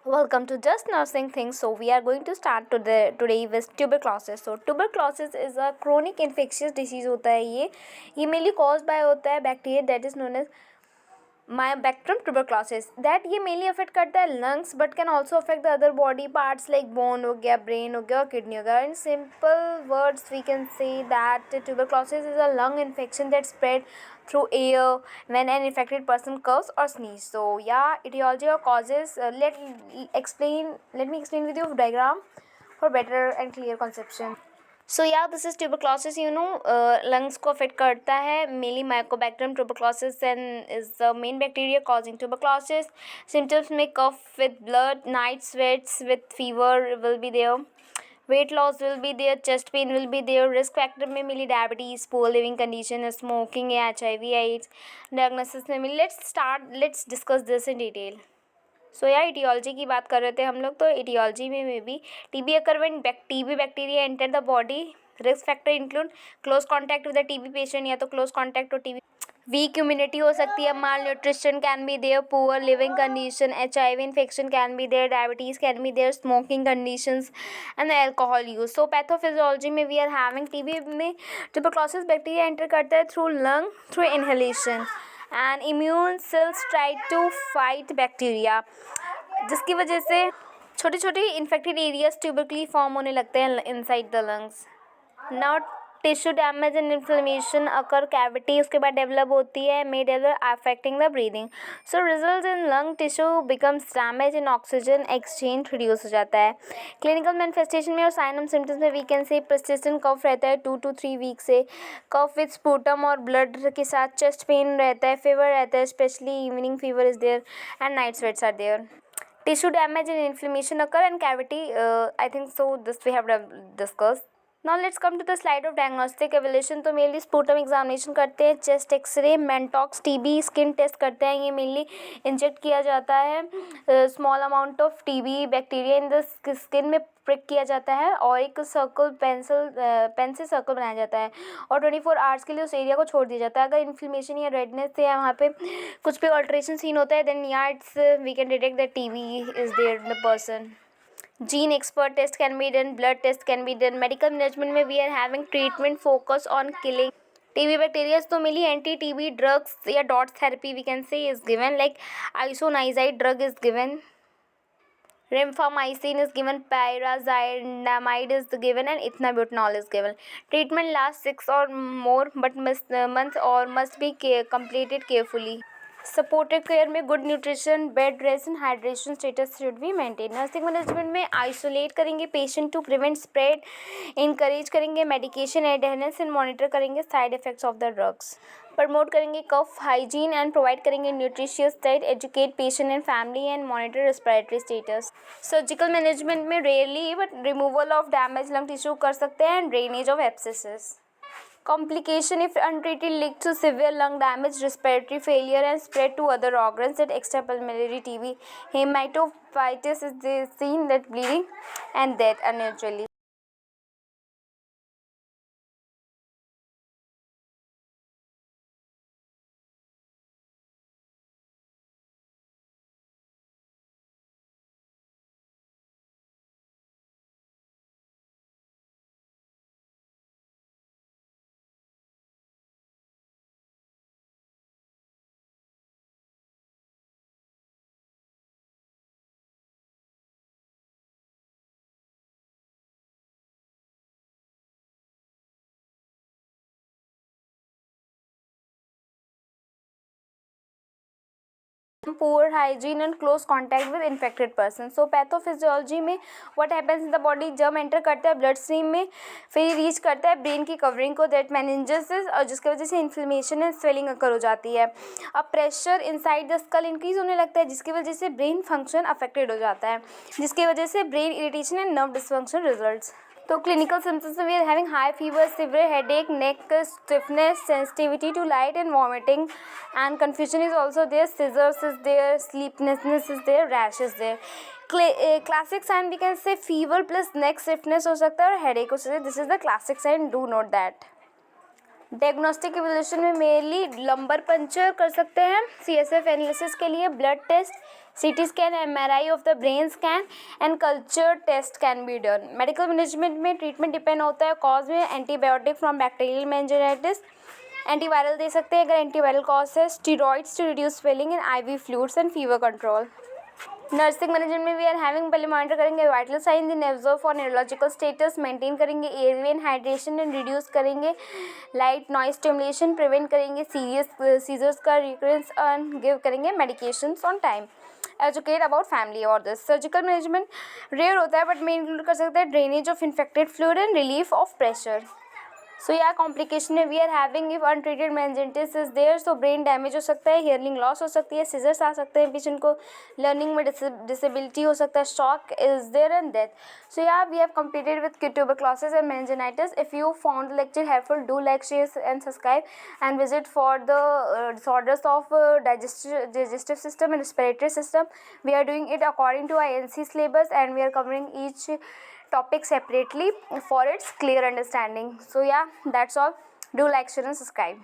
Welcome to Just Nursing Things. So we are going to start today with tuberculosis. So tuberculosis is a chronic infectious disease होता है ये mainly caused by होता है bacteria that is known as Mycobacterium tuberculosis. that ये mainly affect करता है lungs but can also affect the other body parts like bone हो गया, brain हो गया और kidney हो गया. In simple words we can say that tuberculosis is a lung infection that spread through air when an infected person coughs or sneezes. So yeah, etiology or causes. Let me explain with you a diagram for better and clear conception. So yeah this is tuberculosis lungs को affect करता है mainly mycobacterium tuberculosis and is the main bacteria causing tuberculosis. Symptoms में cough with blood, night sweats with fever will be there, weight loss will be there, chest pain will be there. Risk factor में मिली diabetes, poor living condition, smoking या HIV AIDS. Diagnosis में मिली. Let's discuss this in detail. So यार etiology की बात कर रहे थे हम लोग. तो इटियोलॉजी में भी TB occur when TB bacteria enter the body. Risk factor include close contact with the TB patient या तो क्लोज कॉन्टैक्ट और टीबी. वीक इम्यूनिटी हो सकती है, malnutrition can be there, poor living condition, HIV infection can be there, diabetes can be there, smoking conditions and alcohol use. So pathophysiology में we are having TB में tuberculosis bacteria enter करता है through lung through inhalation and immune cells try to fight bacteria, जिसकी वजह से छोटे छोटे infected areas ट्यूबरकली form होने लगते हैं inside the lungs. Now tissue damage and inflammation occur cavity उसके बाद डेवलप होती है, may develop affecting the breathing. So result in lung tissue becomes damage in oxygen exchange reduce हो जाता है. क्लिनिकल मैनिफेस्टेशन में और साइन एंड सिम्टम्स में we can say persistent cough रहता है 2 to 3 वीक से, कफ विथ स्पूटम और ब्लड के साथ, चेस्ट पेन रहता है, फीवर रहता है, specially evening fever is there and night sweats are there. Tissue damage and inflammation occur and cavity. I think so. This we have discussed. Now let's come to the slide of diagnostic evaluation. तो mainly sputum examination करते हैं, chest x-ray, Mantoux TB skin test करते हैं. ये mainly inject किया जाता है small amount of TB bacteria in the skin में प्रिक किया जाता है और एक सर्कल पेन से सर्कल बनाया जाता है और 24 आवर्स के लिए उस एरिया को छोड़ दिया जाता है. अगर इन्फ्लेमेशन या रेडनेस या वहाँ पे कुछ भी ऑल्ट्रेशन सीन होता है देन या it's we can detect that TB is there in the person. Gene expert test can be done, blood test can be done. Medical management में we are having treatment focus on killing TB bacteria. तो मिली anti TB drugs या DOT therapy we can say is given, like isoniazid drug is given, rifampicin is given, pyrazidamide is given and ethnabutanol is given. Treatment lasts 6 or more but months or must be completed carefully. Supportive care में good nutrition, bed rest and hydration status should be maintain. Nursing management में isolate करेंगे patient to prevent spread, encourage करेंगे medication adherence and monitor करेंगे side effects of the drugs. Promote करेंगे cough hygiene and provide करेंगे nutritious diet, educate patient and family and monitor respiratory status. Surgical management में rarely but removal of damage lung tissue कर सकते हैं and drainage of एब्सेसेस. Complication if untreated lead to severe lung damage, respiratory failure and spread to other organs at extrapulmonary TB. Hematopoiesis is the seen that bleeding and death unnaturally. Poor hygiene and close contact with infected person. So pathophysiology में what happens in the body, जब enter करता है blood stream में फिर reach करता है brain की covering को, दैट मेनिंजेस और जिसकी वजह से इन्फ्लेमेशन एंड स्वेलिंग अकर हो जाती है. अब pressure inside the skull increase होने लगता है जिसकी वजह से ब्रेन फंक्शन अफेक्टेड हो जाता है, जिसकी वजह से brain irritation and nerve dysfunction results. तो क्लिनिकल सिम्टम्स में we are having high fever, severe headache, neck stiffness, sensitivity to light and vomiting and confusion is also there, scissors is there, sleeplessness is there, rash is there. Classic sign we can say fever plus neck stiffness हो सकता है और headache हो सकता है. This is the classic sign, do note that. Diagnostic evolution में mainly lumbar puncture कर सकते हैं, CSF एनालिसिस के लिए blood test, CT scan, MRI of the brain scan and culture test can be done. Medical management में treatment depend होता है cause में, antibiotic from bacterial meningitis, antiviral दे सकते हैं अगर एंटीवायरल कॉज है, steroids to reduce swelling and IV fluids and fever control. Nursing management में वी आर हैविंग पहले मॉनिटर करेंगे vital sign, in observe for neurological status, maintain करेंगे airway and hydration and reduce करेंगे light noise stimulation, prevent करेंगे serious seizures का recurrence and give करेंगे medications on time. Educate about family और this. Surgical management rare होता है but में include कर सकते हैं drainage of infected fluid and relief of pressure. So या कॉम्प्लिकेशन में we are having if untreated meningitis is there, so brain damage हो सकता है, हियरिंग लॉस हो सकती है, सीजर्स आ सकते हैं पेशेंट को, लर्निंग में डिसेबिलिटी हो सकता है, shock is there and death. So या we have completed with tuberculosis and meningitis. If you found the lecture helpful, do like, share and subscribe and visit for the disorders of digestive system and respiratory system. We are doing it according to INC syllabus and we are covering each topic separately for its clear understanding. So yeah, that's all. Do like, share and subscribe.